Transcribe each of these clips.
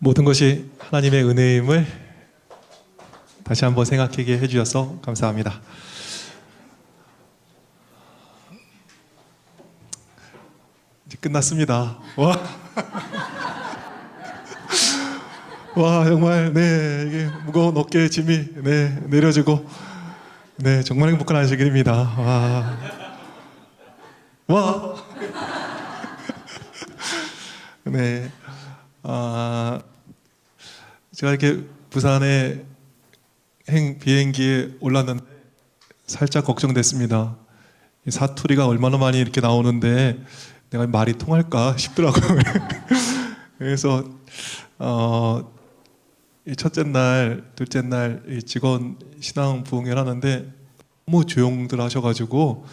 모든 것이 하나님의 은혜임을 다시 한번 생각하게 해주셔서 감사합니다. 이제 끝났습니다. 와 정말 네 이게 무거운 어깨의 짐이 내려지고 정말 행복한 안식일입니다. 와. 제가 이렇게 부산에 비행기에 올랐는데 살짝 걱정됐습니다. 사투리가 얼마나 많이 이렇게 나오는데 내가 말이 통할까 싶더라고요. 그래서 이 첫째 날, 둘째 날 이 직원 신앙 부흥회를 하는데 너무 조용들 하셔가지고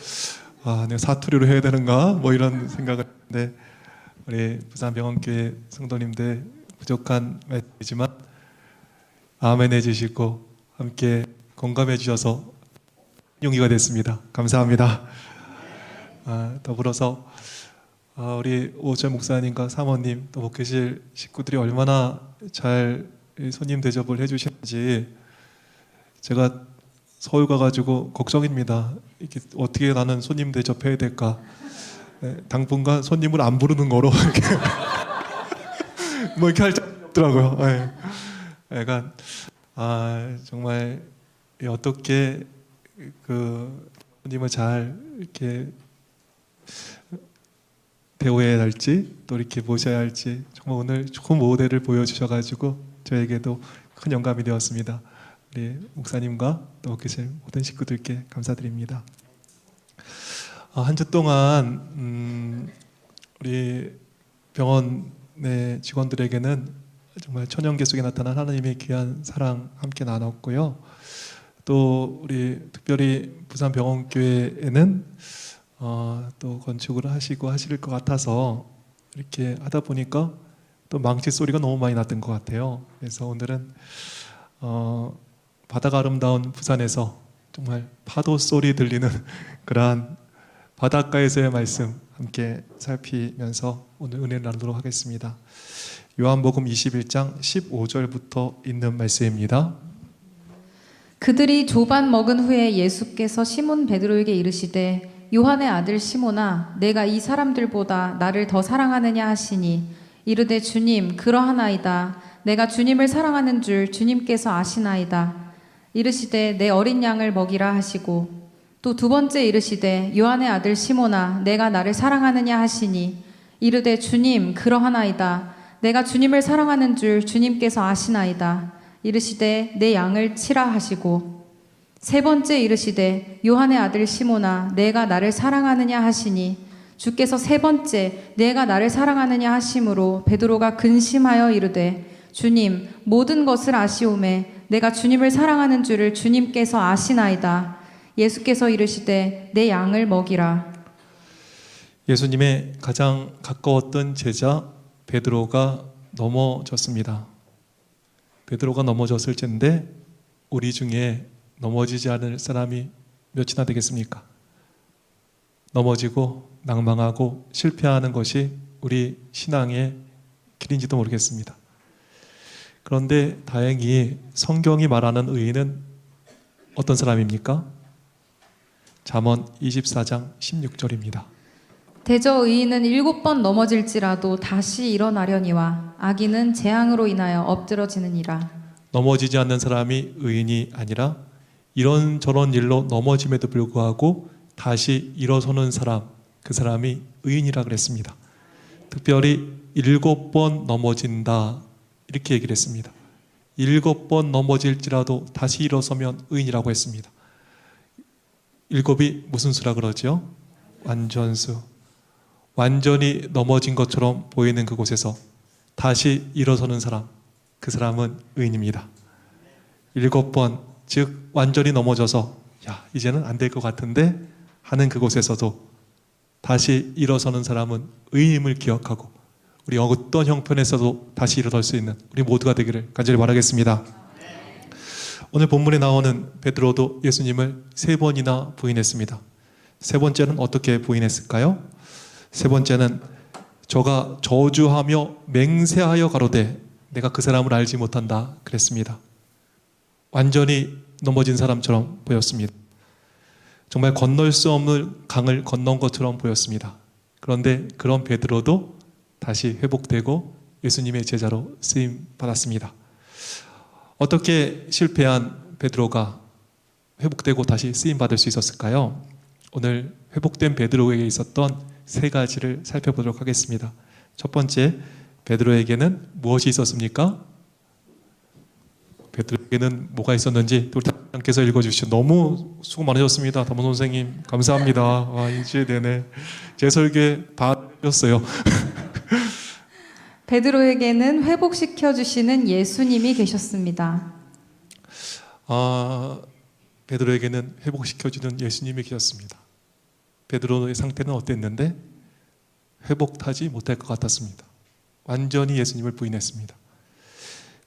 내가 사투리로 해야 되는가 뭐 이런 생각을 했는데 우리 부산병원교회 성도님들 부족한 말이지만 아멘 해주시고 함께 공감해 주셔서 용기가 됐습니다. 감사합니다. 더불어서 우리 오철 목사님과 사모님 또 목회실 식구들이 얼마나 잘 손님 대접을 해주시는지 제가 서울 가가지고 걱정입니다. 이렇게 어떻게 나는 손님 대접해야 될까? 당분간 손님을 안 부르는 거로 이렇게 뭐 이렇게 할 줄 없더라고요. 약간 정말 어떻게 그 손님을 잘 이렇게 대우해야 할지 또 이렇게 모셔야 할지 정말 오늘 좋은 모델을 보여주셔가지고 저에게도 큰 영감이 되었습니다. 우리 목사님과 또 목회실 모든 식구들께 감사드립니다. 한 주 동안 우리 병원의 직원들에게는 정말 천연계 속에 나타난 하나님의 귀한 사랑 함께 나눴고요. 또 우리 특별히 부산병원교회에는 또 건축을 하시고 하실 것 같아서 이렇게 하다 보니까 또 망치 소리가 너무 많이 났던 것 같아요. 그래서 오늘은 바다가 아름다운 부산에서 정말 파도 소리 들리는 그러한 바닷가에서의 말씀 함께 살피면서 오늘 은혜를 나누도록 하겠습니다. 요한복음 21장 15절부터 있는 말씀입니다. 그들이 조반 먹은 후에 예수께서 시몬 베드로에게 이르시되 요한의 아들 시몬아 내가 이 사람들보다 나를 더 사랑하느냐 하시니 이르되 주님 그러하나이다. 내가 주님을 사랑하는 줄 주님께서 아시나이다. 이르시되 내 어린 양을 먹이라 하시고 또 두 번째 이르시되 요한의 아들 시몬아 내가 나를 사랑하느냐 하시니 이르되 주님 그러하나이다. 내가 주님을 사랑하는 줄 주님께서 아시나이다. 이르시되 내 양을 치라 하시고 세 번째 이르시되 요한의 아들 시몬아 내가 나를 사랑하느냐 하시니 주께서 세 번째 내가 나를 사랑하느냐 하심으로 베드로가 근심하여 이르되 주님 모든 것을 아시오매 내가 주님을 사랑하는 줄을 주님께서 아시나이다. 예수께서 이르시되 내 양을 먹이라. 예수님의 가장 가까웠던 제자 베드로가 넘어졌습니다. 베드로가 넘어졌을 텐데 우리 중에 넘어지지 않을 사람이 몇이나 되겠습니까? 넘어지고 낭망하고 실패하는 것이 우리 신앙의 길인지도 모르겠습니다. 그런데 다행히 성경이 말하는 의인은 어떤 사람입니까? 잠언 24장 16절입니다. 대저 의인은 7번 넘어질지라도 다시 일어나려니와 악인은 재앙으로 인하여 엎드러지느니라. 넘어지지 않는 사람이 의인이 아니라 이런저런 일로 넘어짐에도 불구하고 다시 일어서는 사람, 그 사람이 의인이라 그랬습니다. 특별히 7번 넘어진다 이렇게 얘기를 했습니다. 7번 넘어질지라도 다시 일어서면 의인이라고 했습니다. 7이 무슨 수라 그러죠? 완전수. 완전히 넘어진 것처럼 보이는 그곳에서 다시 일어서는 사람, 그 사람은 의인입니다. 7번, 즉 완전히 넘어져서 이제는 안 될 것 같은데 하는 그곳에서도 다시 일어서는 사람은 의인임을 기억하고 우리 어떤 형편에서도 다시 일어설 수 있는 우리 모두가 되기를 간절히 바라겠습니다. 오늘 본문에 나오는 베드로도 예수님을 3번이나 부인했습니다. 세 번째는 어떻게 부인했을까요? 세 번째는 저가 저주하며 맹세하여 가로되 내가 그 사람을 알지 못한다 그랬습니다. 완전히 넘어진 사람처럼 보였습니다. 정말 건널 수 없는 강을 건넌 것처럼 보였습니다. 그런데 그런 베드로도 다시 회복되고 예수님의 제자로 쓰임 받았습니다. 어떻게 실패한 베드로가 회복되고 다시 쓰임 받을 수 있었을까요? 오늘 회복된 베드로에게 있었던 세 가지를 살펴보도록 하겠습니다. 첫 번째, 베드로에게는 무엇이 있었습니까? 베드로에게는 뭐가 있었는지 우리 담임께서 읽어주시죠. 너무 수고 많으셨습니다. 담임 선생님 감사합니다. 와, 이제 내내 제 설교에 봐주셨어요. 베드로에게는 회복시켜 주시는 예수님이 계셨습니다. 베드로에게는 회복시켜주는 예수님이 계셨습니다. 베드로의 상태는 어땠는데 회복하지 못할 것 같았습니다. 완전히 예수님을 부인했습니다.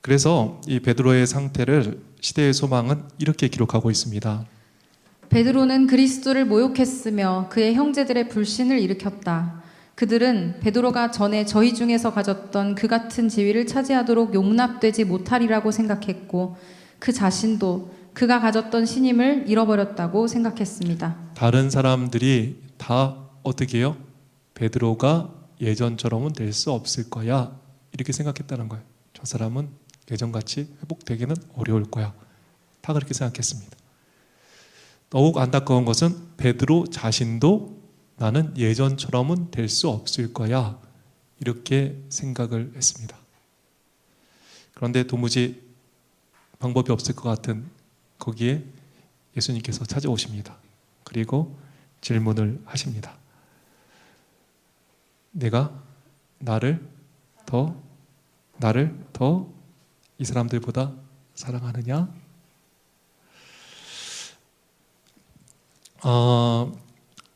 그래서 이 베드로의 상태를 시대의 소망은 이렇게 기록하고 있습니다. 베드로는 그리스도를 모욕했으며 그의 형제들의 불신을 일으켰다. 그들은 베드로가 전에 저희 중에서 가졌던 그 같은 지위를 차지하도록 용납되지 못하리라고 생각했고 그 자신도 그가 가졌던 신임을 잃어버렸다고 생각했습니다. 다른 사람들이 다 어떻게 해요? 베드로가 예전처럼은 될 수 없을 거야 이렇게 생각했다는 거예요. 저 사람은 예전같이 회복되기는 어려울 거야. 다 그렇게 생각했습니다. 더욱 안타까운 것은 베드로 자신도 나는 예전처럼은 될 수 없을 거야 이렇게 생각을 했습니다. 그런데 도무지 방법이 없을 것 같은 거기에 예수님께서 찾아오십니다. 그리고 질문을 하십니다. 내가 나를 더 이 사람들보다 사랑하느냐?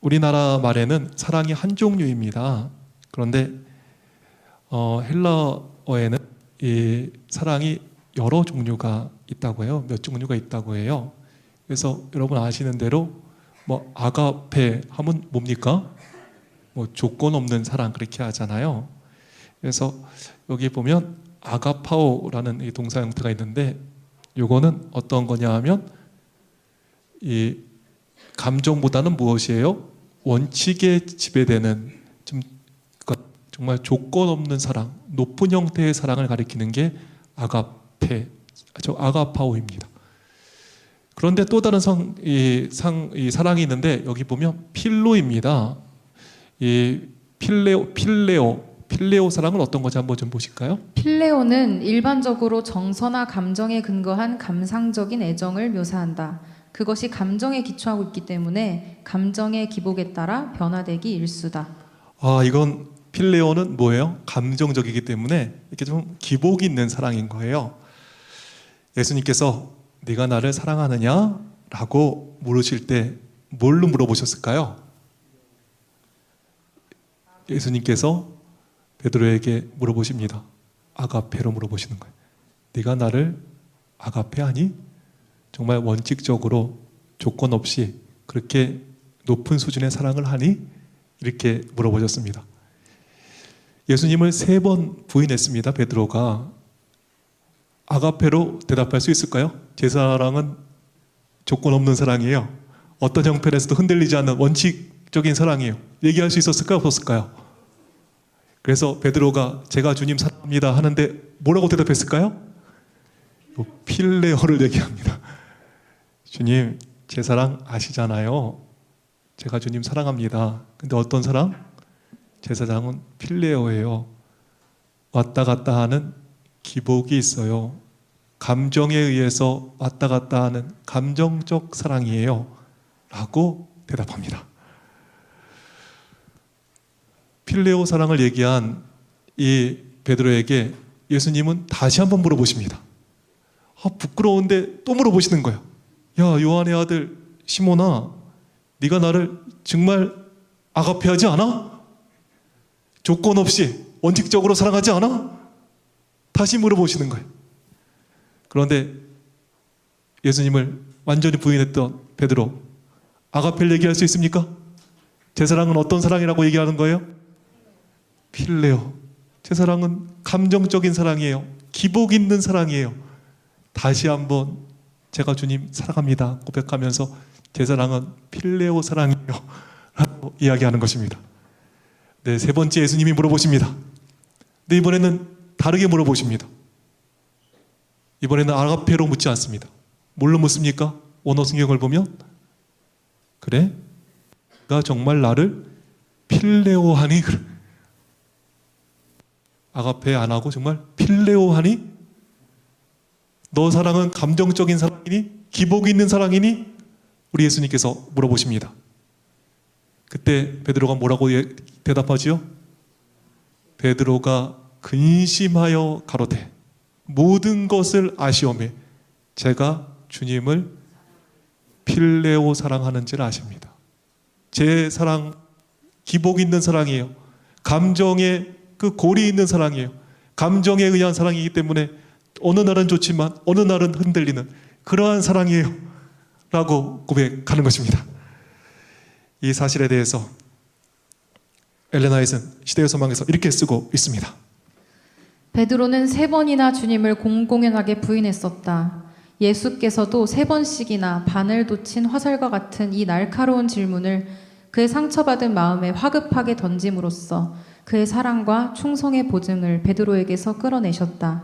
우리나라 말에는 사랑이 한 종류입니다. 그런데 헬라어에는 이 사랑이 여러 종류가 있다고 해요. 몇 종류가 있다고 해요. 그래서 여러분 아시는 대로 뭐 아가페 하면 뭡니까? 뭐 조건 없는 사랑 그렇게 하잖아요. 그래서 여기 보면 아가파오라는 이 동사 형태가 있는데 요거는 어떤 거냐 하면 이 감정보다는 무엇이에요? 원칙에 지배되는 그러니까 정말 조건 없는 사랑, 높은 형태의 사랑을 가리키는 게 아가파오입니다. 그런데 또 다른 이 사랑이 있는데 여기 보면 필로입니다. 이 필레오 사랑은 어떤 건지 한번 좀 보실까요? 필레오는 일반적으로 정서나 감정에 근거한 감상적인 애정을 묘사한다. 그것이 감정에 기초하고 있기 때문에 감정의 기복에 따라 변화되기 일수다. 이건 필레오는 뭐예요? 감정적이기 때문에 이렇게 좀 기복이 있는 사랑인 거예요. 예수님께서 네가 나를 사랑하느냐? 라고 물으실 때 뭘로 물어보셨을까요? 예수님께서 베드로에게 물어보십니다. 아가페로 물어보시는 거예요. 네가 나를 아가페하니? 정말 원칙적으로 조건 없이 그렇게 높은 수준의 사랑을 하니? 이렇게 물어보셨습니다. 예수님을 3번 부인했습니다. 베드로가. 아가페로 대답할 수 있을까요? 제 사랑은 조건 없는 사랑이에요. 어떤 형편에서도 흔들리지 않는 원칙적인 사랑이에요. 얘기할 수 있었을까요? 없었을까요? 그래서 베드로가 제가 주님 사랑합니다 하는데 뭐라고 대답했을까요? 필레오를 얘기합니다. 주님, 제 사랑 아시잖아요. 제가 주님 사랑합니다. 근데 어떤 사랑? 제 사랑은 필레오예요. 왔다 갔다 하는 기복이 있어요. 감정에 의해서 왔다 갔다 하는 감정적 사랑이에요. 라고 대답합니다. 필레오 사랑을 얘기한 이 베드로에게 예수님은 다시 한번 물어보십니다. 부끄러운데 또 물어보시는 거예요. 야, 요한의 아들 시몬아, 네가 나를 정말 아가페하지 않아? 조건 없이 원칙적으로 사랑하지 않아? 다시 물어보시는 거예요. 그런데 예수님을 완전히 부인했던 베드로, 아가페를 얘기할 수 있습니까? 제 사랑은 어떤 사랑이라고 얘기하는 거예요? 필레오. 제 사랑은 감정적인 사랑이에요. 기복 있는 사랑이에요. 다시 한번 제가 주님 사랑합니다 고백하면서 제 사랑은 필레오 사랑이에요 라고 이야기하는 것입니다. 네, 세 번째 예수님이 물어보십니다. 근데 이번에는 다르게 물어보십니다. 이번에는 아가페로 묻지 않습니다. 뭘로 묻습니까? 원어 성경을 보면 그래? 내가 정말 나를 필레오하니? 아가페 안 하고 정말 필레오하니? 너 사랑은 감정적인 사랑이니? 기복이 있는 사랑이니? 우리 예수님께서 물어보십니다. 그때 베드로가 뭐라고 대답하지요? 베드로가 근심하여 가로되 모든 것을 아시오매 제가 주님을 필레오 사랑하는지를 아십니다. 제 사랑 기복 있는 사랑이에요. 감정에 그 골이 있는 사랑이에요. 감정에 의한 사랑이기 때문에 어느 날은 좋지만 어느 날은 흔들리는 그러한 사랑이에요 라고 고백하는 것입니다. 이 사실에 대해서 엘렌 화이트는 시대의 소망에서 이렇게 쓰고 있습니다. 베드로는 3번이나 주님을 공공연하게 부인했었다. 예수께서도 3번씩이나 바늘 돋친 화살과 같은 이 날카로운 질문을 그의 상처받은 마음에 화급하게 던짐으로써 그의 사랑과 충성의 보증을 베드로에게서 끌어내셨다.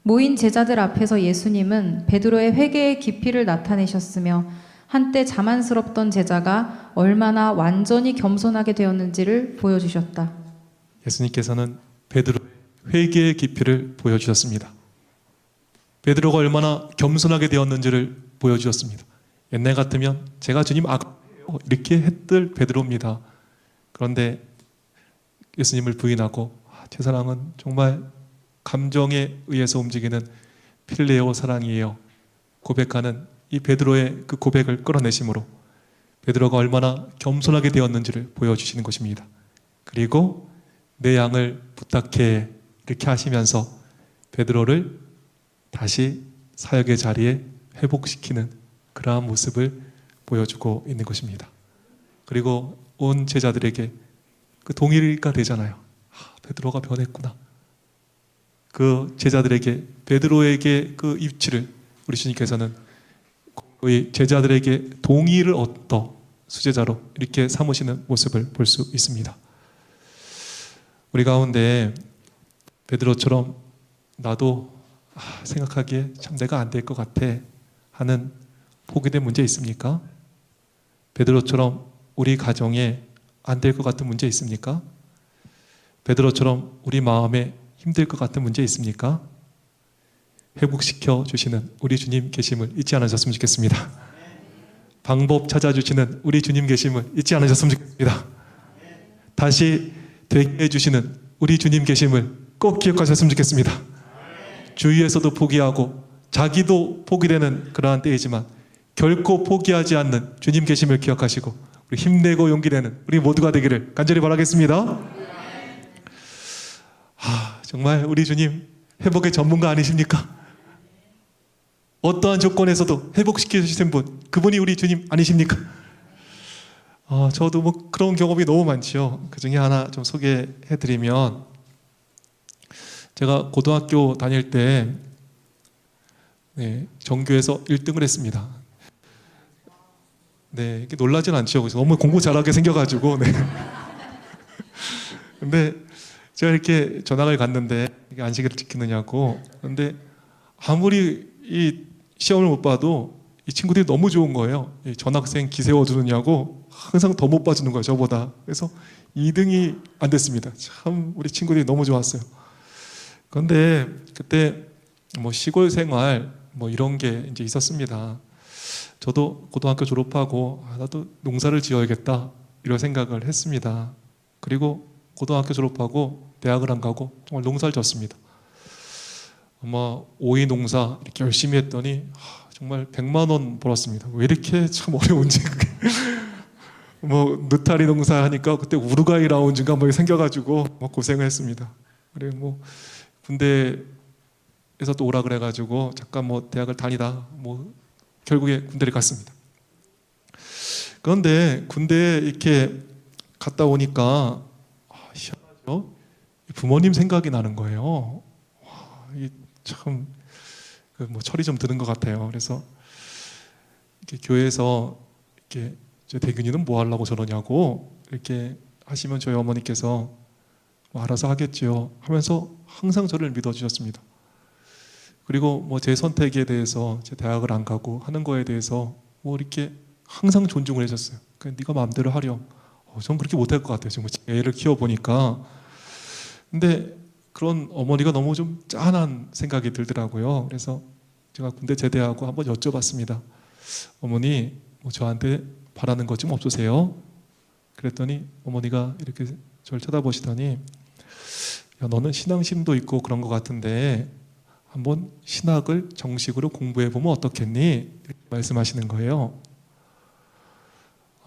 모인 제자들 앞에서 예수님은 베드로의 회개의 깊이를 나타내셨으며 한때 자만스럽던 제자가 얼마나 완전히 겸손하게 되었는지를 보여주셨다. 예수님께서는 베드로의 회개의 깊이를 보여주셨습니다. 베드로가 얼마나 겸손하게 되었는지를 보여주셨습니다. 옛날 같으면 제가 주님 아가페요 이렇게 했을 베드로입니다. 그런데 예수님을 부인하고 제 사랑은 정말 감정에 의해서 움직이는 필레오 사랑이에요 고백하는 이 베드로의 그 고백을 끌어내심으로 베드로가 얼마나 겸손하게 되었는지를 보여주시는 것입니다. 그리고 내 양을 부탁해 이렇게 하시면서 베드로를 다시 사역의 자리에 회복시키는 그러한 모습을 보여주고 있는 것입니다. 그리고 온 제자들에게 그 동의가 되잖아요. 베드로가 변했구나. 그 제자들에게 베드로에게 그 입치를 우리 주님께서는 거의 제자들에게 동의를 얻어 수제자로 이렇게 삼으시는 모습을 볼 수 있습니다. 우리 가운데 베드로처럼 나도 생각하기에 참 내가 안 될 것 같아 하는 포기된 문제 있습니까? 베드로처럼 우리 가정에 안 될 것 같은 문제 있습니까? 베드로처럼 우리 마음에 힘들 것 같은 문제 있습니까? 회복시켜 주시는 우리 주님 계심을 잊지 않으셨으면 좋겠습니다. 방법 찾아주시는 우리 주님 계심을 잊지 않으셨으면 좋겠습니다. 다시 되게 해주시는 우리 주님 계심을 꼭 기억하셨으면 좋겠습니다. 주위에서도 포기하고 자기도 포기되는 그러한 때이지만 결코 포기하지 않는 주님 계심을 기억하시고 우리 힘내고 용기 내는 우리 모두가 되기를 간절히 바라겠습니다. 정말 우리 주님 회복의 전문가 아니십니까? 어떠한 조건에서도 회복시켜 주신 분, 그분이 우리 주님 아니십니까? 저도 뭐 그런 경험이 너무 많지요. 그 중에 하나 좀 소개해드리면, 제가 고등학교 다닐 때 전교에서 1등을 했습니다. 네, 이게 놀라진 않죠. 그래서 너무 공부 잘하게 생겨가지고. 네. 근데 제가 이렇게 전학을 갔는데 이게 안식일을 지키느냐고. 근데 아무리 이 시험을 못 봐도 이 친구들이 너무 좋은 거예요. 이 전학생 기 세워주느냐고 항상 더 못 봐주는 거예요, 저보다. 그래서 2등이 안 됐습니다. 참 우리 친구들이 너무 좋았어요. 그런데 그때 뭐 시골 생활 뭐 이런 게 이제 있었습니다. 저도 고등학교 졸업하고 나도 농사를 지어야겠다 이런 생각을 했습니다. 그리고 고등학교 졸업하고 대학을 안 가고 정말 농사를 졌습니다. 아마 오이 농사 이렇게 열심히 했더니 정말 100만 원 벌었습니다. 왜 이렇게 참 어려운지. 뭐 느타리 농사 하니까 그때 우루과이 라운지인가 뭐 생겨가지고 막 고생을 했습니다. 그래 뭐 군대에서 또 오라 그래가지고 잠깐 뭐 대학을 다니다 뭐 결국에 군대를 갔습니다. 그런데 군대에 이렇게 갔다 오니까 희한하죠. 부모님 생각이 나는 거예요. 참 뭐 철이 좀 드는 것 같아요. 그래서 이렇게 교회에서 이렇게 저 대균이는 뭐 하려고 저러냐고 이렇게 하시면 저희 어머니께서 뭐 알아서 하겠지요 하면서 항상 저를 믿어주셨습니다. 그리고 뭐 제 선택에 대해서 제 대학을 안 가고 하는 거에 대해서 뭐 이렇게 항상 존중을 해줬어요. 그러니까 네가 마음대로 하렴. 전 그렇게 못할 것 같아요. 지금 애를 키워보니까. 근데 그런 어머니가 너무 좀 짠한 생각이 들더라고요. 그래서 제가 군대 제대하고 한번 여쭤봤습니다. 어머니, 뭐 저한테 바라는 것 좀 없으세요? 그랬더니 어머니가 이렇게 저를 쳐다보시더니 야, 너는 신앙심도 있고 그런 것 같은데 한번 신학을 정식으로 공부해보면 어떻겠니? 이렇게 말씀하시는 거예요.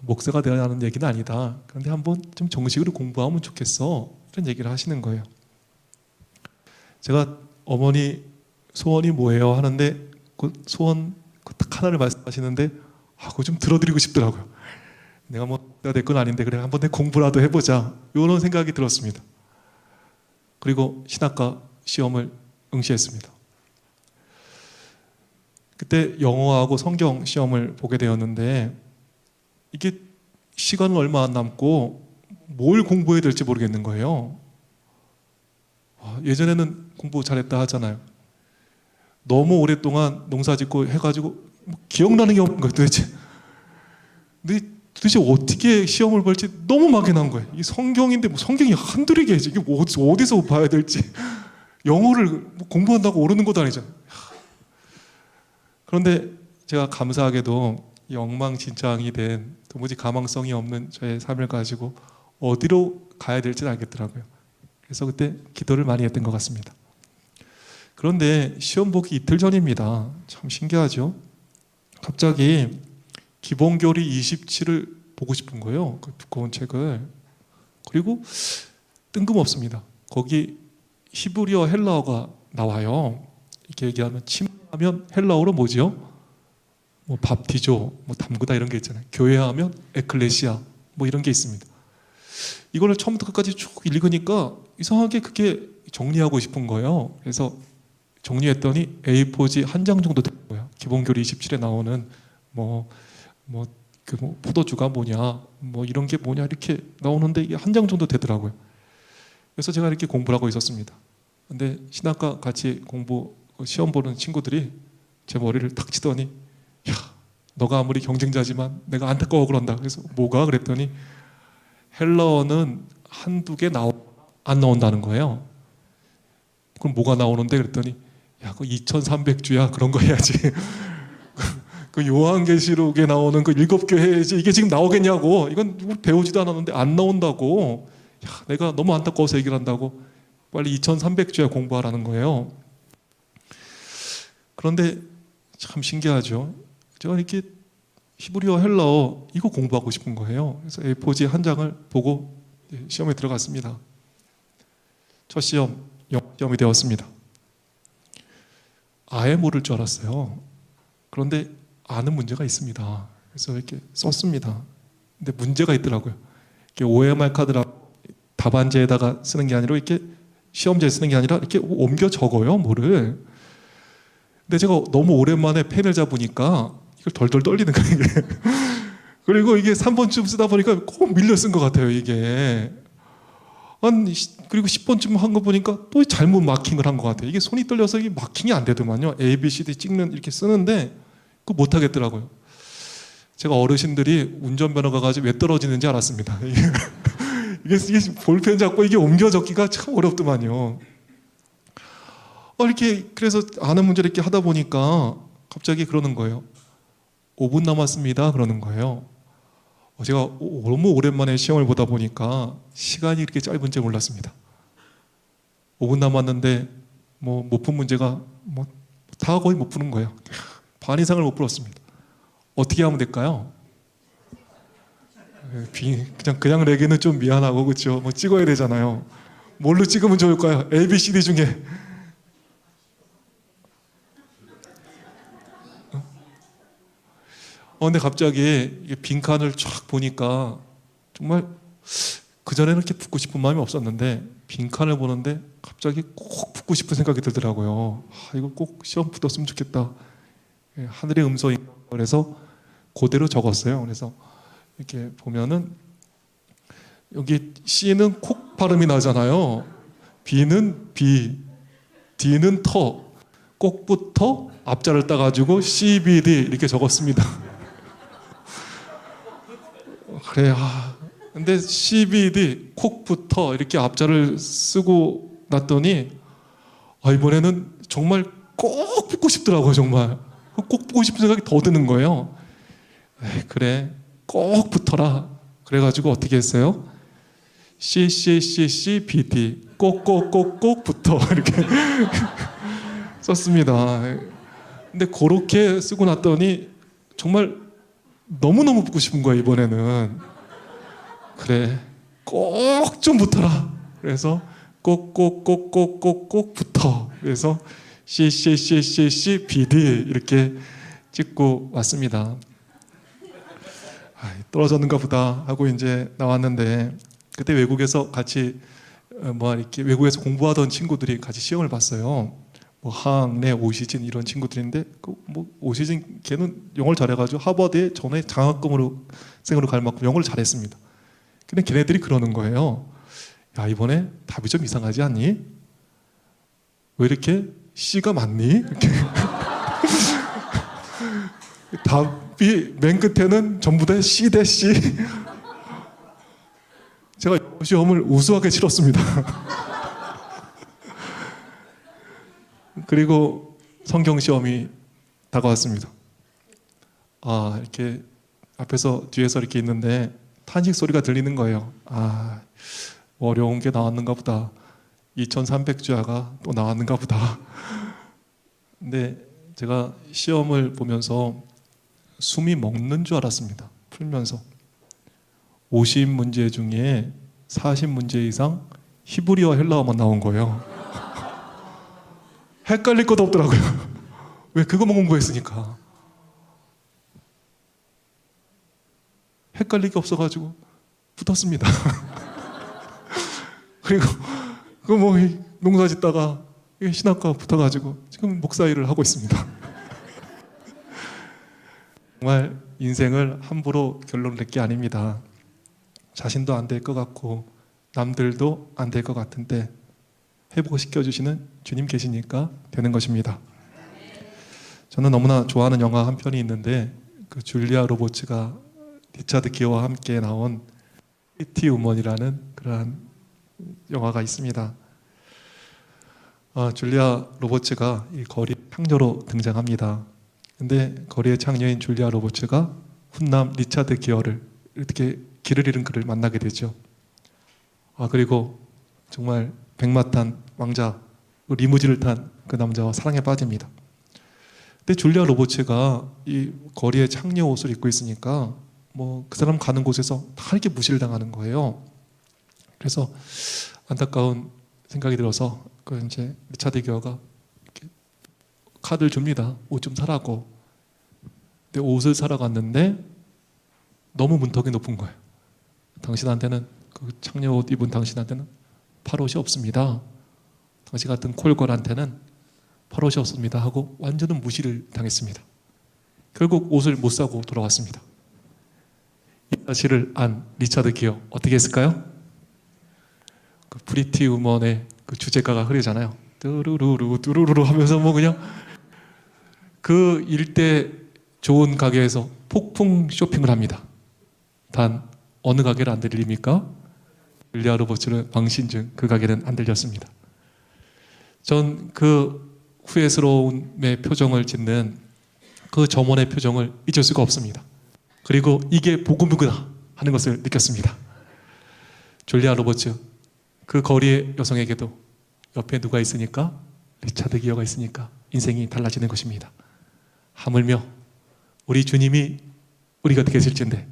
목사가 되어야 하는 얘기는 아니다. 그런데 한번 좀 정식으로 공부하면 좋겠어. 이런 얘기를 하시는 거예요. 제가 어머니 소원이 뭐예요? 하는데 그 소원 딱 하나를 말씀하시는데 그거 좀 들어드리고 싶더라고요. 내가 뭐 내가 될 건 아닌데 그래 한번 내 공부라도 해보자. 이런 생각이 들었습니다. 그리고 신학과 시험을 응시했습니다. 그때 영어하고 성경 시험을 보게 되었는데 이게 시간은 얼마 안 남고 뭘 공부해야 될지 모르겠는 거예요. 예전에는 공부 잘했다 하잖아요. 너무 오랫동안 농사짓고 해가지고 기억나는 게 없는 거예요 도대체. 근데 도대체 어떻게 시험을 볼지 너무 막연한 거예요. 이 성경인데 뭐 성경이 한두 개지 이게 뭐 어디서 봐야 될지. 영어를 공부한다고 오르는 것도 아니잖아요. 그런데 제가 감사하게도 이 엉망진창이 된 도무지 가망성이 없는 저의 삶을 가지고 어디로 가야 될지는 알겠더라고요. 그래서 그때 기도를 많이 했던 것 같습니다. 그런데 시험 보기 이틀 전입니다. 참 신기하죠? 갑자기 기본교리 27을 보고 싶은 거예요. 그 두꺼운 책을. 그리고 뜬금없습니다. 거기 히브리어 헬라어가 나와요. 이렇게 얘기하면 침하면 헬라어로 뭐지요? 뭐 밥티조, 뭐 담그다 이런 게 있잖아요. 교회하면 에클레시아 뭐 이런 게 있습니다. 이거를 처음부터 끝까지 쭉 읽으니까 이상하게 그게 정리하고 싶은 거예요. 그래서 정리했더니 A4지 한 장 정도 되고요. 기본교리 27에 나오는 뭐 포도주가 뭐냐, 뭐 이런 게 뭐냐 이렇게 나오는데 이게 한 장 정도 되더라고요. 그래서 제가 이렇게 공부를 하고 있었습니다. 근데 신학과 같이 공부 시험 보는 친구들이 제 머리를 탁 치더니 야, 너가 아무리 경쟁자지만 내가 안타까워 그런다. 그래서 뭐가? 그랬더니 헬라어는 한두 개 안 나온다는 거예요. 그럼 뭐가 나오는데? 그랬더니 야, 그 2300주야. 그런 거 해야지. 그 요한계시록에 나오는 그 7개 해야지. 이게 지금 나오겠냐고. 이건 배우지도 않았는데 안 나온다고. 야, 내가 너무 안타까워서 얘기를 한다고. 빨리 2300주야 공부하라는 거예요. 그런데 참 신기하죠. 제가 이렇게 히브리어 헬라어 이거 공부하고 싶은 거예요. 그래서 A4지 한 장을 보고 시험에 들어갔습니다. 첫 시험, 영어 시험이 되었습니다. 아예 모를 줄 알았어요. 그런데 아는 문제가 있습니다. 그래서 이렇게 썼습니다. 근데 문제가 있더라고요. 이렇게 OMR 카드라고 답안지에다가 쓰는 게 아니라 이렇게 시험지에 쓰는 게 아니라 이렇게 옮겨 적어요, 뭐를. 근데 제가 너무 오랜만에 펜을 잡으니까 이걸 덜덜 떨리는 거예요. 그리고 이게 3번쯤 쓰다 보니까 꼭 밀려 쓴 것 같아요, 이게. 그리고 10번쯤 한 거 보니까 또 잘못 마킹을 한 것 같아요. 이게 손이 떨려서 이게 마킹이 안 되더만요. A, B, C, D 찍는 이렇게 쓰는데 그거 못 하겠더라고요. 제가 어르신들이 운전면허가 가지고 왜 떨어지는지 알았습니다. 이게 볼펜 잡고 이게 옮겨 적기가 참 어렵더만요. 이렇게 그래서 아는 문제를 이렇게 하다 보니까 갑자기 그러는 거예요. 5분 남았습니다. 그러는 거예요. 제가 너무 오랜만에 시험을 보다 보니까 시간이 이렇게 짧은 줄 몰랐습니다. 5분 남았는데 뭐 못 푼 문제가 뭐 다 거의 못 푸는 거예요. 반 이상을 못 풀었습니다. 어떻게 하면 될까요? 그냥 내기는 좀 미안하고 그렇죠. 뭐 찍어야 되잖아요. 뭘로 찍으면 좋을까요? A, B, C, D 중에 근데 갑자기 이게 빈칸을 쫙 보니까 정말 그전에는 이렇게 붙고 싶은 마음이 없었는데 빈칸을 보는데 갑자기 꼭 붙고 싶은 생각이 들더라고요. 이거 꼭 시험 붙었으면 좋겠다. 하늘의 음성인 그래서 그대로 적었어요. 그래서 이렇게 보면은 여기 C는 콕 발음이 나잖아요. B는 B, D는 터, 꼭부터 앞자를 따가지고 CBD 이렇게 적었습니다. 그래, 근데 CBD 콕부터 이렇게 앞자를 쓰고 났더니 이번에는 정말 꼭 붙고 싶더라고요. 정말 꼭 붙고 싶은 생각이 더 드는 거예요. 그래, 꼭 붙어라. 그래가지고 어떻게 했어요? CCCCBD 꼭꼭꼭꼭 붙어 이렇게 썼습니다. 근데 그렇게 쓰고 났더니 정말 너무너무 붙고 싶은 거예요. 이번에는 그래 꼭 좀 붙어라. 그래서 꼭꼭꼭꼭꼭꼭 붙어. 그래서 CCCCCBD 이렇게 찍고 왔습니다. 떨어졌는가 보다 하고 이제 나왔는데 그때 외국에서 같이 이렇게 외국에서 공부하던 친구들이 같이 시험을 봤어요. 하학내 오시진 이런 친구들인데 오시진 걔는 영어를 잘해가지고 하버드에 전에 장학금으로 생으로 갈 만큼 영어를 잘했습니다. 근데 걔네들이 그러는 거예요. 야, 이번에 답이 좀 이상하지 않니? 왜 이렇게 C가 많니? 이렇게 답이 맨 끝에는 전부 다 C 대 C. 제가 시험을 우수하게 치렀습니다. 그리고 성경 시험이 다가왔습니다. 이렇게 앞에서 뒤에서 이렇게 있는데 탄식 소리가 들리는 거예요. 어려운 게 나왔는가 보다. 2300주야가 또 나왔는가 보다. 근데 제가 시험을 보면서 숨이 먹는 줄 알았습니다. 풀면서 50문제 중에 40문제 이상 히브리어 헬라어만 나온 거예요. 헷갈릴 것도 없더라고요. 왜 그거만 공부했으니까. 헷갈릴 게 없어가지고 붙었습니다. 그리고 농사 짓다가 신학과 붙어가지고 지금 목사 일을 하고 있습니다. 정말 인생을 함부로 결론 낼 게 아닙니다. 자신도 안 될 것 같고 남들도 안 될 것 같은데 회복시켜주시는 주님 계시니까 되는 것입니다. 저는 너무나 좋아하는 영화 한 편이 있는데 그 줄리아 로버츠가 리차드 기어와 함께 나온 프리티 우먼이라는 그러한 영화가 있습니다. 줄리아 로버츠가 이 거리 창녀로 등장합니다. 근데 거리의 창녀인 줄리아 로버츠가 훈남 리차드 기어를 이렇게 길을 잃은 그를 만나게 되죠. 그리고 정말 백마탄 왕자 리무진을 탄 그 남자와 사랑에 빠집니다. 근데 줄리아 로버츠가 이 거리의 창녀 옷을 입고 있으니까 그 사람 가는 곳에서 다 이렇게 무시를 당하는 거예요. 그래서 안타까운 생각이 들어서 이제 리차드 기어가 이렇게 카드를 줍니다. 옷 좀 사라고. 근데 옷을 사러 갔는데 너무 문턱이 높은 거예요. 당신한테는 그 창녀 옷 입은 당신한테는 팔옷이 없습니다. 당신 같은 콜걸한테는 팔옷이 없습니다 하고 완전한 무시를 당했습니다. 결국 옷을 못 사고 돌아왔습니다. 이 사실을 안 리차드 기어 어떻게 했을까요? 그 프리티 우먼의 그 주제가가 흐르잖아요. 뚜루루루 뚜루루루 하면서 그냥 그 일대 좋은 가게에서 폭풍 쇼핑을 합니다. 단 어느 가게를 안 들립니까? 줄리아 로버츠는 망신중 그 가게는 안 들렸습니다. 전 그 후회스러움의 표정을 짓는 그 점원의 표정을 잊을 수가 없습니다. 그리고 이게 복음이구나 하는 것을 느꼈습니다. 줄리아 로버츠 그 거리의 여성에게도 옆에 누가 있으니까 리차드 기어가 있으니까 인생이 달라지는 것입니다. 하물며 우리 주님이 우리 곁에 계실진데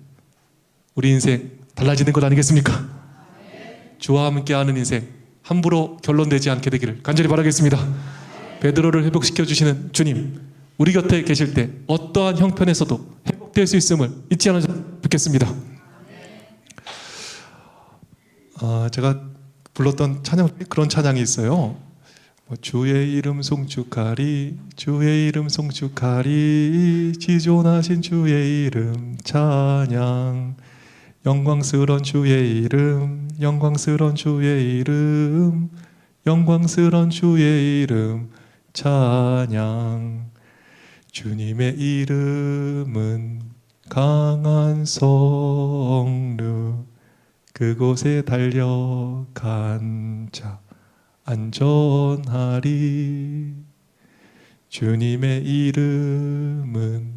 우리 인생 달라지는 것 아니겠습니까? 주와 함께하는 인생 함부로 결론되지 않게 되기를 간절히 바라겠습니다. 베드로를 회복시켜 주시는 주님, 우리 곁에 계실 때 어떠한 형편에서도 회복될 수 있음을 잊지 않으셨으면 좋겠습니다. 제가 불렀던 찬양, 그런 찬양이 있어요. 주의 이름 송축하리, 주의 이름 송축하리, 지존하신 주의 이름 찬양. 영광스런 주의 이름, 영광스런 주의 이름, 영광스런 주의 이름 찬양. 주님의 이름은 강한 성루, 그곳에 달려간 자 안전하리. 주님의 이름은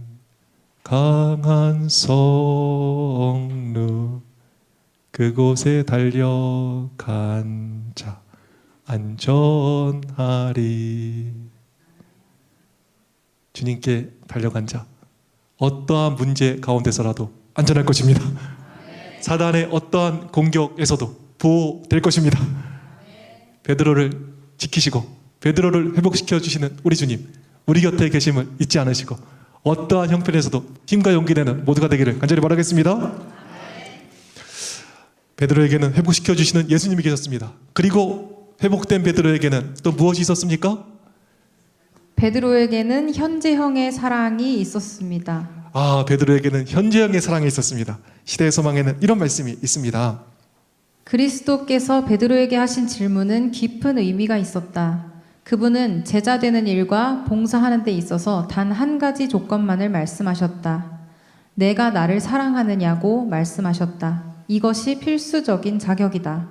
강한 성루, 그곳에 달려간 자 안전하리. 주님께 달려간 자 어떠한 문제 가운데서라도 안전할 것입니다. 사단의 어떠한 공격에서도 보호될 것입니다. 베드로를 지키시고 베드로를 회복시켜 주시는 우리 주님, 우리 곁에 계심을 잊지 않으시고 어떠한 형편에서도 힘과 용기 내는 모두가 되기를 간절히 바라겠습니다. 베드로에게는 회복시켜 주시는 예수님이 계셨습니다. 그리고 회복된 베드로에게는 또 무엇이 있었습니까? 베드로에게는 현재형의 사랑이 있었습니다. 베드로에게는 현재형의 사랑이 있었습니다. 시대의 소망에는 이런 말씀이 있습니다. 그리스도께서 베드로에게 하신 질문은 깊은 의미가 있었다. 그분은 제자 되는 일과 봉사하는 데 있어서 단 한 가지 조건만을 말씀하셨다. 내가 나를 사랑하느냐고 말씀하셨다. 이것이 필수적인 자격이다.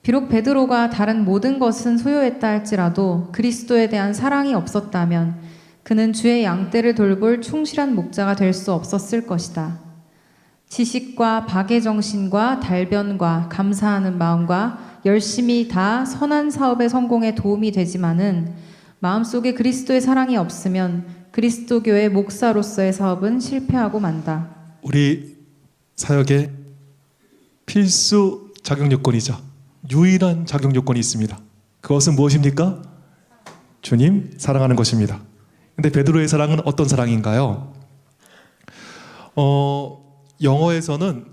비록 베드로가 다른 모든 것은 소유했다 할지라도 그리스도에 대한 사랑이 없었다면 그는 주의 양떼를 돌볼 충실한 목자가 될 수 없었을 것이다. 지식과 박의 정신과 달변과 감사하는 마음과 열심히 다 선한 사업의 성공에 도움이 되지만은 마음속에 그리스도의 사랑이 없으면 그리스도교의 목사로서의 사업은 실패하고 만다. 우리 사역의 필수 자격 요건이자 유일한 자격 요건이 있습니다. 그것은 무엇입니까? 주님 사랑하는 것입니다. 근데 베드로의 사랑은 어떤 사랑인가요? 영어에서는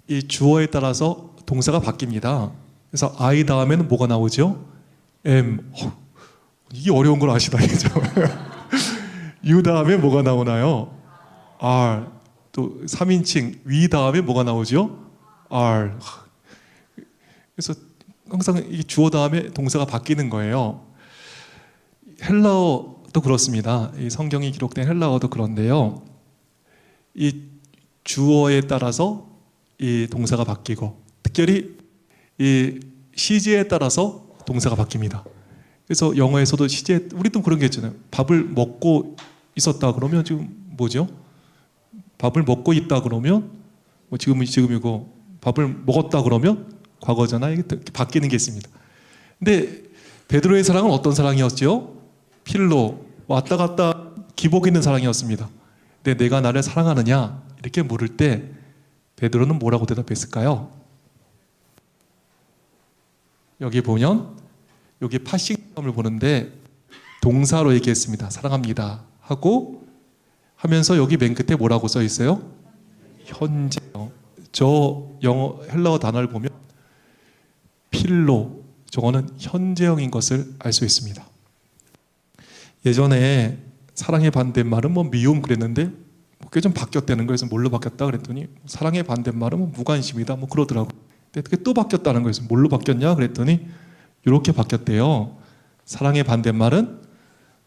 이 주어에 따라서 동사가 바뀝니다. 그래서 I 다음에는 뭐가 나오죠? am. 이게 어려운 걸 아시다, 그죠? you 다음에 뭐가 나오나요? are. 또 3인칭 we 다음에 뭐가 나오죠? are. 그래서 항상 이 주어 다음에 동사가 바뀌는 거예요. 헬라어도 그렇습니다. 이 성경이 기록된 헬라어도 그런데요. 이 주어에 따라서 이 동사가 바뀌고 특별히 이 시제에 따라서 동사가 바뀝니다. 그래서 영어에서도 시제, 우리도 그런 게 있잖아요. 밥을 먹고 있었다 그러면 지금 뭐죠? 밥을 먹고 있다 그러면 뭐 지금이고 밥을 먹었다 그러면 과거잖아요. 이게 바뀌는 게 있습니다. 근데 베드로의 사랑은 어떤 사랑이었죠? 필로, 왔다 갔다 기복 있는 사랑이었습니다. 근데 내가 나를 사랑하느냐 이렇게 물을 때 베드로는 뭐라고 대답했을까요? 여기 보면 여기 파싱점을 보는데 동사로 얘기했습니다. 사랑합니다 하고 하면서 여기 맨 끝에 뭐라고 써 있어요? 현재요. 저 영어 헬라어 단어를 보면 필로, 저거는 현재형인 것을 알 수 있습니다. 예전에 사랑의 반대말은 뭐 미움 그랬는데 그게 좀 바뀌었다는 거예요. 그래서 뭘로 바뀌었다 그랬더니 사랑의 반대말은 뭐 무관심이다 뭐 그러더라고요. 근데 그게 또 바뀌었다는 거예요. 뭘로 바뀌었냐 그랬더니 이렇게 바뀌었대요. 사랑의 반대말은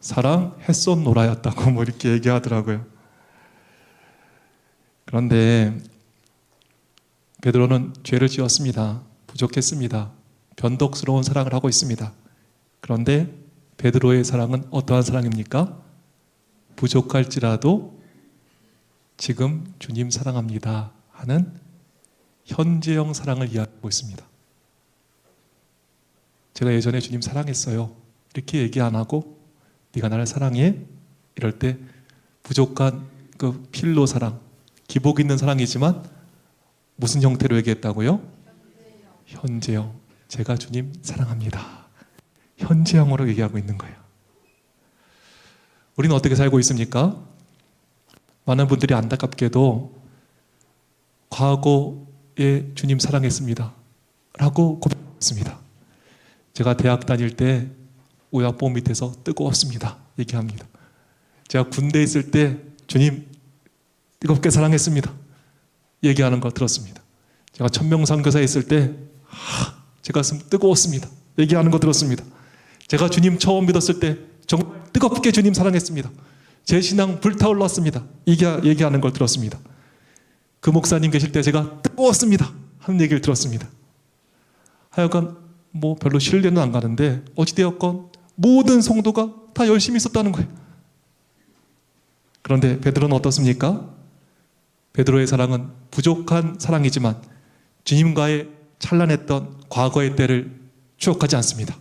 사랑했었노라였다고 뭐 이렇게 얘기하더라고요. 그런데 베드로는 죄를 지었습니다. 부족했습니다. 변덕스러운 사랑을 하고 있습니다. 그런데 베드로의 사랑은 어떠한 사랑입니까? 부족할지라도 지금 주님 사랑합니다 하는 현재형 사랑을 이야기하고 있습니다. 제가 예전에 주님 사랑했어요 이렇게 얘기 안 하고 네가 나를 사랑해? 이럴 때 부족한 그 필로 사랑, 기복 있는 사랑이지만 무슨 형태로 얘기했다고요? 현재형. 제가 주님 사랑합니다. 현재형으로 얘기하고 있는 거예요. 우리는 어떻게 살고 있습니까? 많은 분들이 안타깝게도 과거에 주님 사랑했습니다 라고 고백하고 있습니다. 제가 대학 다닐 때 오약봉 밑에서 뜨거웠습니다. 얘기합니다. 제가 군대에 있을 때 주님 뜨겁게 사랑했습니다. 얘기하는 거 들었습니다. 제가 천명선교사에 있을 때 제 가슴 뜨거웠습니다. 얘기하는 거 들었습니다. 제가 주님 처음 믿었을 때 정말 뜨겁게 주님 사랑했습니다. 제 신앙 불타올랐습니다. 얘기하는 걸 들었습니다. 그 목사님 계실 때 제가 뜨거웠습니다 하는 얘기를 들었습니다. 하여간 뭐 별로 신뢰는 안 가는데 어찌되었건 모든 성도가 다 열심히 있었다는 거예요. 그런데 베드로는 어떻습니까? 베드로의 사랑은 부족한 사랑이지만 주님과의 찬란했던 과거의 때를 추억하지 않습니다.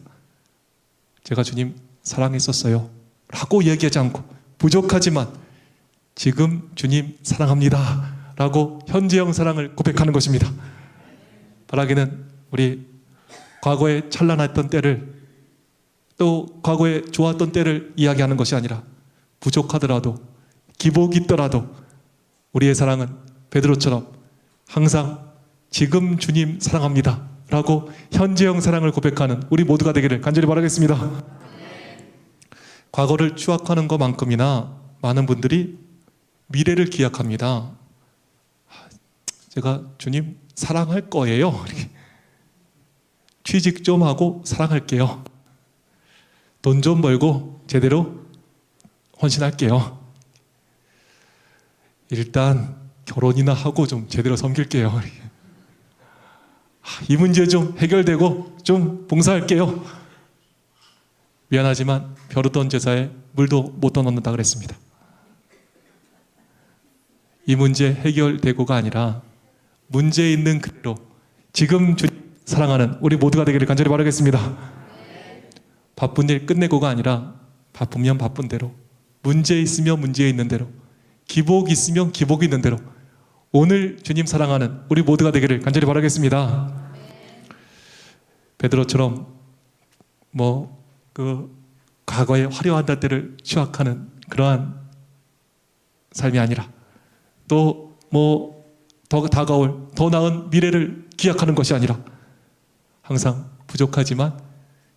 제가 주님 사랑했었어요 라고 얘기하지 않고 부족하지만 지금 주님 사랑합니다 라고 현재형 사랑을 고백하는 것입니다. 바라기는 우리 과거에 찬란했던 때를 또 과거에 좋았던 때를 이야기하는 것이 아니라 부족하더라도 기복이 있더라도 우리의 사랑은 베드로처럼 항상 지금 주님 사랑합니다 라고 현재형 사랑을 고백하는 우리 모두가 되기를 간절히 바라겠습니다. 과거를 추억하는 것만큼이나 많은 분들이 미래를 기약합니다. 제가 주님 사랑할 거예요. 이렇게. 취직 좀 하고 사랑할게요. 돈 좀 벌고 제대로 헌신할게요. 일단 결혼이나 하고 좀 제대로 섬길게요. 이 문제 좀 해결되고 좀 봉사할게요. 미안하지만 벼르던 제사에 물도 못 떠넣는다 그랬습니다. 이 문제 해결되고가 아니라 문제 있는 그대로 지금 주님 사랑하는 우리 모두가 되기를 간절히 바라겠습니다. 바쁜 일 끝내고가 아니라 바쁘면 바쁜 대로, 문제 있으면 문제 있는 대로, 기복 있으면 기복 있는 대로 오늘 주님 사랑하는 우리 모두가 되기를 간절히 바라겠습니다. 베드로처럼 과거의 화려한 때를 추억하는 그러한 삶이 아니라 또 더 다가올 더 나은 미래를 기약하는 것이 아니라 항상 부족하지만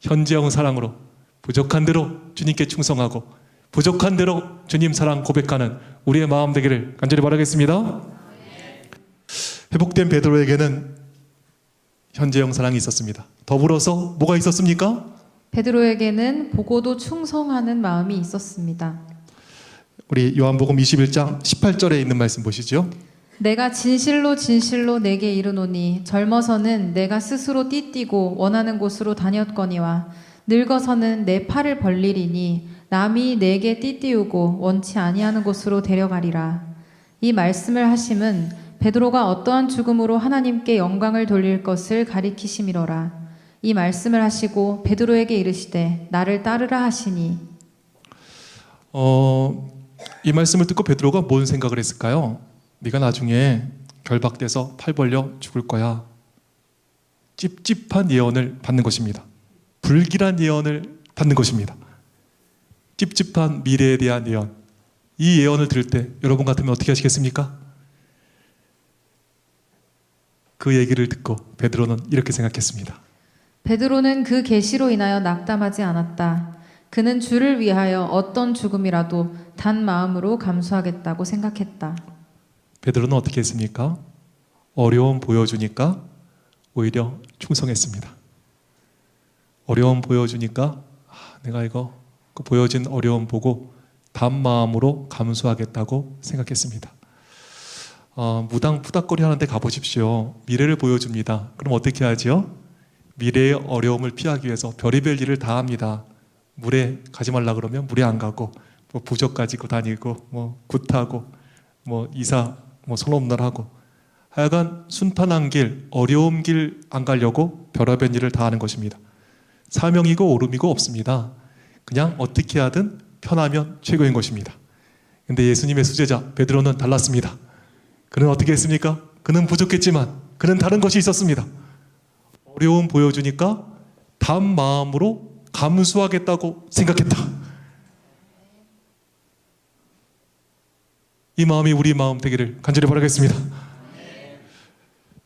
현재형 사랑으로 부족한 대로 주님께 충성하고 부족한 대로 주님 사랑 고백하는 우리의 마음 되기를 간절히 바라겠습니다. 회복된 베드로에게는 현재형 사랑이 있었습니다. 더불어서 뭐가 있었습니까? 베드로에게는 보고도 충성하는 마음이 있었습니다. 우리 요한복음 21장 18절에 있는 말씀 보시죠. 내가 진실로 진실로 내게 이르노니 젊어서는 내가 스스로 띠띠고 원하는 곳으로 다녔거니와 늙어서는 내 팔을 벌리리니 남이 내게 띠띠우고 원치 아니하는 곳으로 데려가리라. 이 말씀을 하심은 베드로가 어떠한 죽음으로 하나님께 영광을 돌릴 것을 가리키심이로라. 이 말씀을 하시고 베드로에게 이르시되 나를 따르라 하시니. 이 말씀을 듣고 베드로가 뭔 생각을 했을까요? 네가 나중에 결박돼서 팔 벌려 죽을 거야. 찝찝한 예언을 받는 것입니다. 불길한 예언을 받는 것입니다. 찝찝한 미래에 대한 예언. 이 예언을 들을 때 여러분 같으면 어떻게 하시겠습니까? 그 얘기를 듣고 베드로는 이렇게 생각했습니다. 베드로는 그 계시로 인하여 낙담하지 않았다. 그는 주를 위하여 어떤 죽음이라도 단 마음으로 감수하겠다고 생각했다. 베드로는 어떻게 했습니까? 어려움 보여주니까 오히려 충성했습니다. 어려움 보여주니까 내가 이거 보여진 어려움 보고 단 마음으로 감수하겠다고 생각했습니다. 무당 푸닥거리 하는데 가보십시오. 미래를 보여줍니다. 그럼 어떻게 하죠? 미래의 어려움을 피하기 위해서 별의별 일을 다 합니다. 물에 가지 말라 그러면 물에 안 가고 부적 가지고 다니고 굿하고 이사 선업날하고 하여간 순탄한 길, 어려운 길 안 가려고 별의별 일을 다 하는 것입니다. 사명이고 오름이고 없습니다. 그냥 어떻게 하든 편하면 최고인 것입니다. 근데 예수님의 수제자 베드로는 달랐습니다. 그는 어떻게 했습니까? 그는 부족했지만 그는 다른 것이 있었습니다. 어려움 보여주니까 단 마음으로 감수하겠다고 생각했다. 이 마음이 우리 마음 되기를 간절히 바라겠습니다.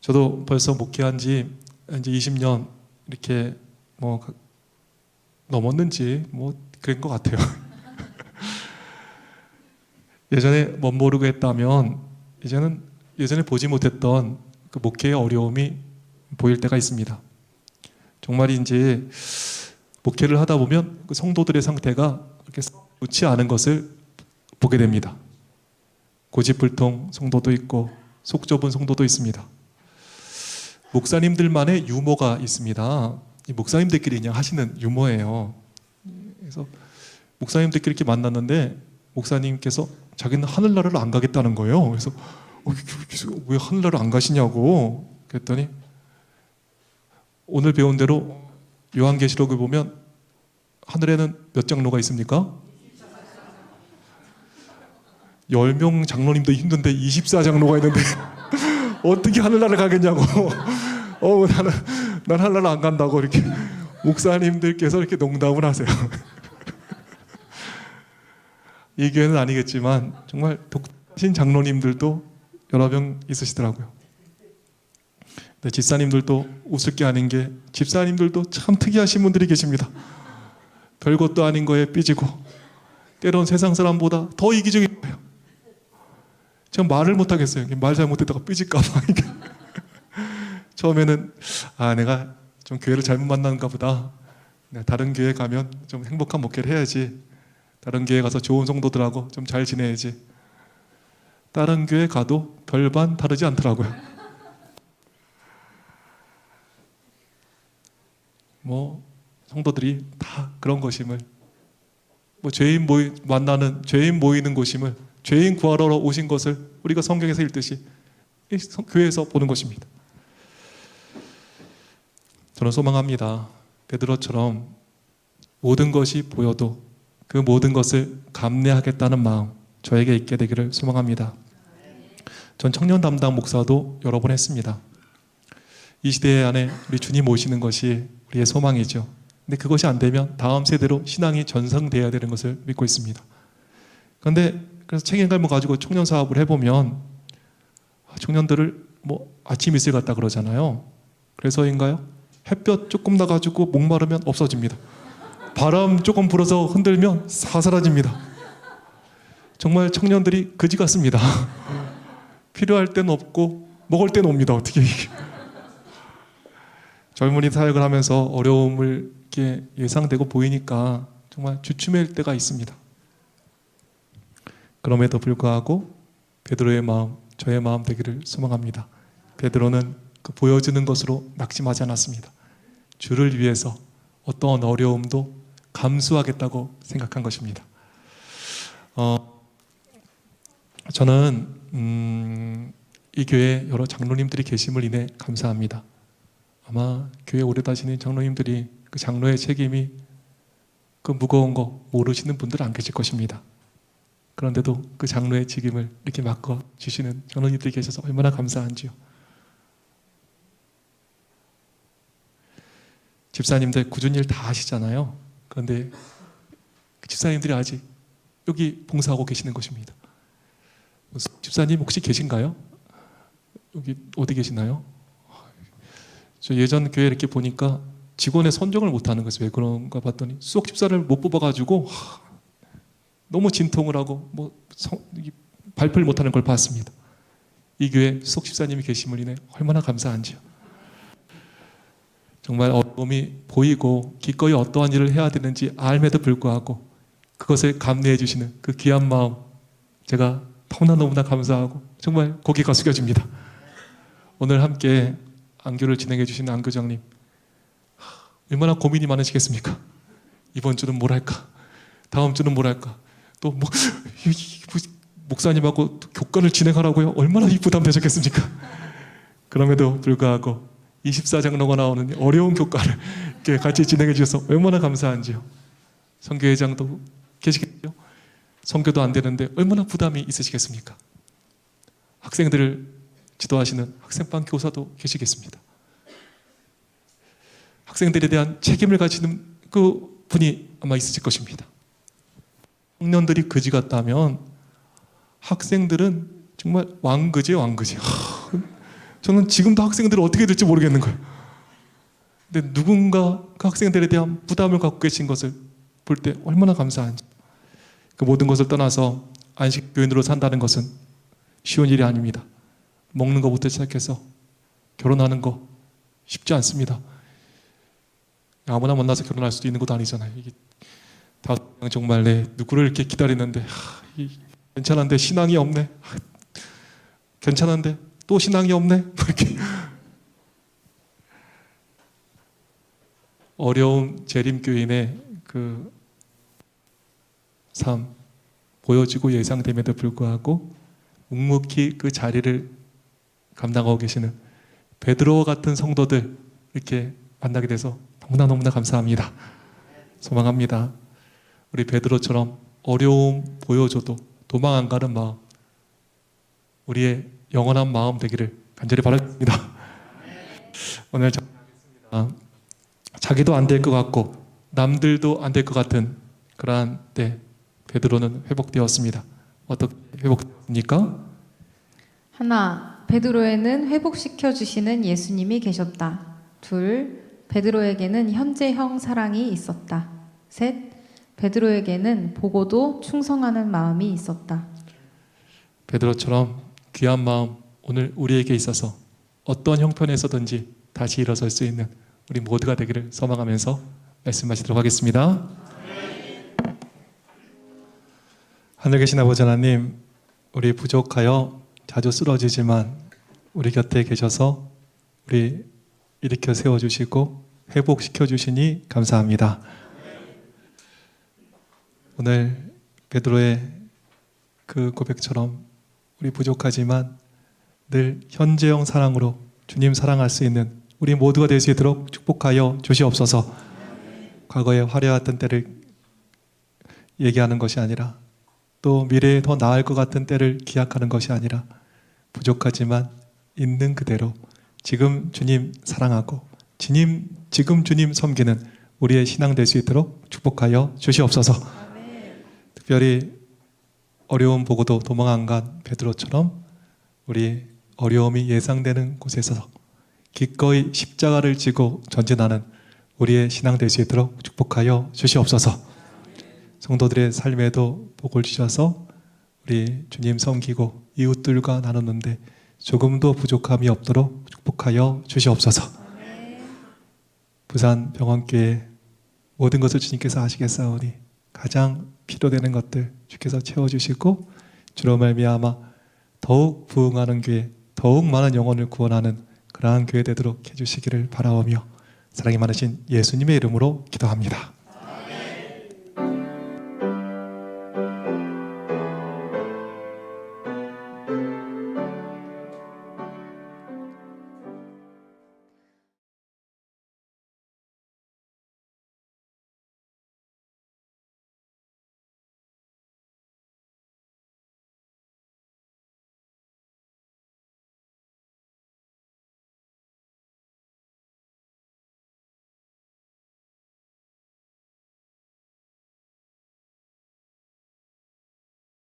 저도 벌써 목회한 지 이제 20년 이렇게 뭐 넘었는지 뭐 그런 것 같아요. 예전에 멋모르고 했다면 이제는 예전에 보지 못했던 그 목회의 어려움이 보일 때가 있습니다. 정말인지 목회를 하다 보면 그 성도들의 상태가 그렇게 좋지 않은 것을 보게 됩니다. 고집불통 성도도 있고 속 좁은 성도도 있습니다. 목사님들만의 유머가 있습니다. 이 목사님들끼리 그냥 하시는 유머예요. 그래서 목사님들끼리 이렇게 만났는데 목사님께서 자기는 하늘나라를 안 가겠다는 거예요. 그래서 왜 하늘나라를 안 가시냐고 그랬더니 오늘 배운 대로 요한계시록을 보면 하늘에는 몇 장로가 있습니까? 10명 장로님도 힘든데 24장로가 있는데 어떻게 하늘나라를 가겠냐고. 난 하늘나라 안 간다고 이렇게 목사님들께서 이렇게 농담을 하세요. 이 교회는 아니겠지만 정말 독하신 장로님들도 여러 명 있으시더라고요. 네, 집사님들도 웃을 게 아닌 게 집사님들도 참 특이하신 분들이 계십니다. 별것도 아닌 거에 삐지고 때론 세상 사람보다 더 이기적인 거예요. 제가 말을 못하겠어요. 말 잘못했다가 삐질까 봐. 처음에는 내가 좀 교회를 잘못 만났는가 보다. 다른 교회 가면 좀 행복한 목회를 해야지. 다른 교회 가서 좋은 성도들하고 좀 잘 지내야지. 다른 교회 가도 별반 다르지 않더라고요. 뭐 성도들이 다 그런 것임을, 뭐 죄인 모이는 곳임을, 죄인 구하러 오신 것을 우리가 성경에서 읽듯이 교회에서 보는 것입니다. 저는 소망합니다. 베드로처럼 모든 것이 보여도 그 모든 것을 감내하겠다는 마음 저에게 있게 되기를 소망합니다. 전 청년 담당 목사도 여러 번 했습니다. 이 시대 안에 우리 주님 오시는 것이 우리의 소망이죠. 근데 그것이 안 되면 다음 세대로 신앙이 전승되어야 되는 것을 믿고 있습니다. 그런데 그래서 책임감을 가지고 청년 사업을 해보면 청년들을 뭐 아침 이슬 같다 그러잖아요. 그래서인가요? 햇볕 조금 나가지고 목마르면 없어집니다. 바람 조금 불어서 흔들면 사라집니다. 정말 청년들이 거지 같습니다. 필요할 때는 없고 먹을 때는 옵니다. 어떻게 이게. 젊은이 사역을 하면서 어려움을 이렇게 예상되고 보이니까 정말 주춤할 때가 있습니다. 그럼에도 불구하고 베드로의 마음, 저의 마음 되기를 소망합니다. 베드로는 그 보여지는 것으로 낙심하지 않았습니다. 주를 위해서 어떠한 어려움도 감수하겠다고 생각한 것입니다. 저는 이 교회에 여러 장로님들이 계심을 인해 감사합니다. 아마 교회 오래 다니는 장로님들이 그 장로의 책임이 그 무거운 거 모르시는 분들은 안 계실 것입니다. 그런데도 그 장로의 책임을 이렇게 맡아주시는 장로님들이 계셔서 얼마나 감사한지요. 집사님들 굳은 일 다 하시잖아요. 그런데 그 집사님들이 아직 여기 봉사하고 계시는 것입니다. 집사님 혹시 계신가요? 여기 어디 계시나요? 저 예전 교회 이렇게 보니까 직원의 선정을 못하는 것이 왜 그런가 봤더니 수석 집사를 못 뽑아가지고 너무 진통을 하고 발표를 못하는 걸 봤습니다. 이 교회 수석 집사님이 계심을 인해 얼마나 감사한지요. 정말 어려움이 보이고 기꺼이 어떠한 일을 해야 되는지 알매도 불구하고 그것을 감내해 주시는 그 귀한 마음, 제가 너무나 감사하고 정말 고개가 숙여집니다. 오늘 함께 안교를 진행해 주신 안교장님, 얼마나 고민이 많으시겠습니까? 이번 주는 뭘 할까? 다음 주는 뭘 할까? 또 목사님하고 교권을 진행하라고요? 얼마나 이 부담 되셨겠습니까? 그럼에도 불구하고 24장로가 나오는 어려운 교과를 이렇게 같이 진행해 주셔서 얼마나 감사한지요. 선교회장도 계시겠죠? 선교도 안 되는데 얼마나 부담이 있으시겠습니까? 학생들을 지도하시는 학생반 교사도 계시겠습니다. 학생들에 대한 책임을 가지는 그 분이 아마 있으실 것입니다. 청년들이 그지 같다면 학생들은 정말 왕그지. 저는 지금도 학생들을 어떻게 될지 모르겠는 거예요. 근데 누군가 그 학생들에 대한 부담을 갖고 계신 것을 볼 때 얼마나 감사한지. 그 모든 것을 떠나서 안식 교인으로 산다는 것은 쉬운 일이 아닙니다. 먹는 것부터 시작해서 결혼하는 거 쉽지 않습니다. 아무나 만나서 결혼할 수도 있는 것도 아니잖아요. 이게 다 정말 내 누구를 이렇게 기다리는데 괜찮은데 신앙이 없네. 괜찮은데 또 신앙이 없네. 이렇게 어려운 재림교인의 그 삶 보여지고 예상됨에도 불구하고 묵묵히 그 자리를 감당하고 계시는 베드로와 같은 성도들 이렇게 만나게 돼서 너무나 감사합니다. 소망합니다. 우리 베드로처럼 어려움 보여줘도 도망 안 가는 마음, 우리의 영원한 마음 되기를 간절히 바라겠습니다. 오늘 정리하겠습니다. 자기도 안 될 것 같고 남들도 안 될 것 같은 그러한 때 베드로는 회복되었습니다. 어떻게 회복됩니까? 하나, 베드로에는 회복시켜 주시는 예수님이 계셨다. 둘, 베드로에게는 현재형 사랑이 있었다. 셋, 베드로에게는 보고도 충성하는 마음이 있었다. 베드로처럼 귀한 마음 오늘 우리에게 있어서 어떤 형편에서든지 다시 일어설 수 있는 우리 모두가 되기를 소망하면서 말씀하시도록 하겠습니다. 하늘 계신 아버지 하나님, 우리 부족하여 자주 쓰러지지만 우리 곁에 계셔서 우리 일으켜 세워주시고 회복시켜 주시니 감사합니다. 오늘 베드로의 그 고백처럼 우리 부족하지만 늘 현재형 사랑으로 주님 사랑할 수 있는 우리 모두가 될 수 있도록 축복하여 주시옵소서. 과거에 화려했던 때를 얘기하는 것이 아니라 또 미래에 더 나을 것 같은 때를 기약하는 것이 아니라 부족하지만 있는 그대로 지금 주님 사랑하고 지금 주님 섬기는 우리의 신앙 될 수 있도록 축복하여 주시옵소서. 특별히 어려움 보고도 도망 안 간 베드로처럼 우리 어려움이 예상되는 곳에서 기꺼이 십자가를 지고 전진하는 우리의 신앙 될 수 있도록 축복하여 주시옵소서. 성도들의 삶에도 복을 주셔서 우리 주님 섬기고 이웃들과 나누는데 조금도 부족함이 없도록 축복하여 주시옵소서. 부산 병원교회 모든 것을 주님께서 하시겠사오니 가장 필요되는 것들 주께서 채워주시고 주로 말미암아 더욱 부흥하는 교회, 더욱 많은 영혼을 구원하는 그러한 교회 되도록 해주시기를 바라오며 사랑이 많으신 예수님의 이름으로 기도합니다.